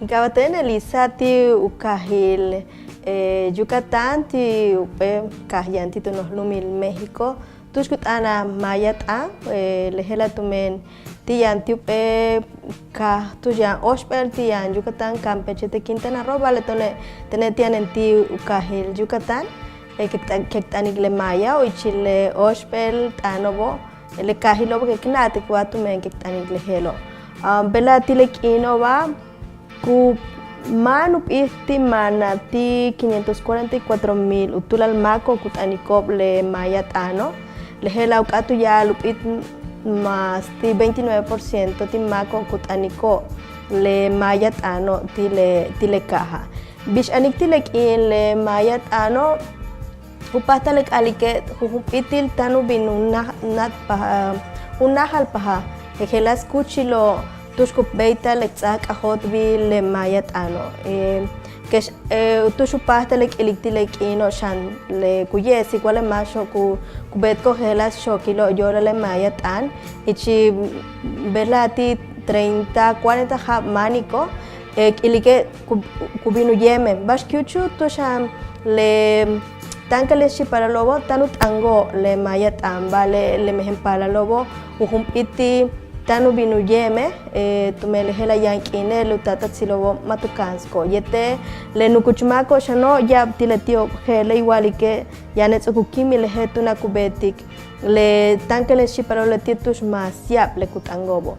Ikabaten Elisati ukahil Yucatán ti upe kahyanti tunohlumil México tuxkutana mayata lehela tumen tiyan upe kah tuyan oxpel tiyan Yucatán Campeche te Quintana Roo vale tene tiyan en ti ukahil Yucatán kektanik le maya o ichile oxpel tanobo le kahilobo keknate kwa tumen kektanik le helo bela tilekino va ku manu pihti mana ti 544,000 utulal mako kutanikob le maya tano le hela ukatu ya lupit más ti 29% ti mako kutaniko le maya tano ti le caja bish anik ti lekin le maya tano upasta lek alike hupitil tanu binunat paha unahal paha hela escuchilo tushkup beita lektzak ahot bi le maya tano kesh tushupasta lek iliktilekino shan le kuyes igual le masho kubet ko hela shokilo yora le maya tan ichi belati 30-40 ha manico ilike kubinu yeme bashkyuchu tusham le tankale para lobo tanut ango le maya tan vale le mehem para lobo uhumpiti tanu binu yeme tumele hela yankine lutata tsilobo matukansko yete le nukuchmako shano ya tiletio hele igualike yanetsu kukimi le hetuna kubetik le tankele para le titus masiap le kutangobo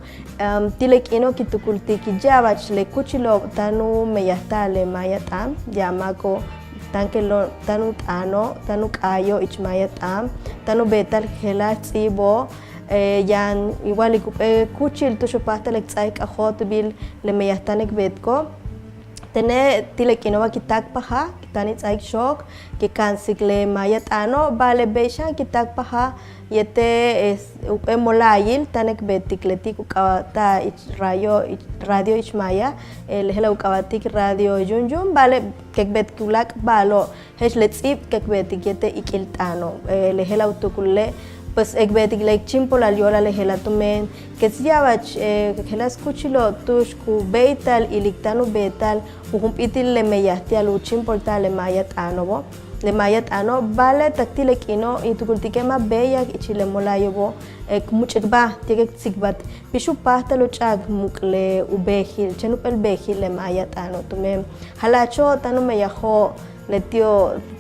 tilekino kitukultiki yabach le kuchilo tanu meyasta le mayatam yamako tankelo tanu tano tanu kayo ichmayatam tanu betal hela tsibo yan igual kuchil tu shopasta lek tsaik ahot bil le meyastanek betko tene tilekino va kitak paha kitani tsaik shok que kansik le mayatano vale beshan kitak paha yete upe molayil tanek betik letik ukawata radio ichmaya el hela ukawatik radio junjun vale kek betkulak balo hesh letsip kek betik yete ikiltano le hela utukulle pues ekbetik like chimpola yola le hela tumen que siabach hela escuchilo tushku beital iliktanu betal uhumpitil le meyahtial uchimportal le mayatano le mayatano vale taktile kino itukultike ma beya ichile molayobo muchikba tieke tsikbat bishu pasta lo chag mukle ubehil chenupel behil le mayatano tumen halacho tanu meyaho le tío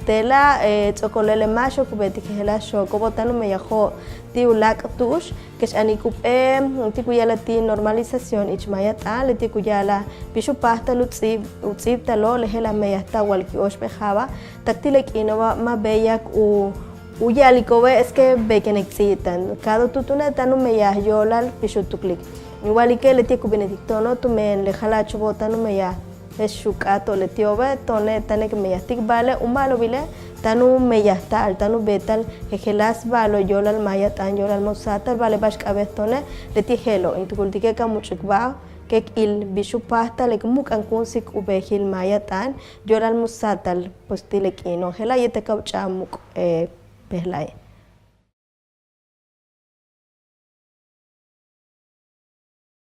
tela chocolele macho kubeti que hela shoko botanu me yajo ti ulak tush que ani kupe ti kuyala ti normalización ichmayata le ti kuyala bishu pasta utsib talo le hela me yasta walki oshpe java taktile kinova ma beyak uyalikobe es que beken exitan cada tutuna tanu me yajolal bishu tuklik igualike le ti kubenedictono tumen le jalacho botanu me ya es shukato le tiobe tone tane que meyastik vale umalo bile tanu meyastal tanu betal helas valo yolal maya tan yolal mosatal vale bashk abestone le tihelo intukultike ka muchikba que il bishu pasta le mukan kunsik ubehil maya tan yolal mosatal postile kino hela yete ka chamuk pehlai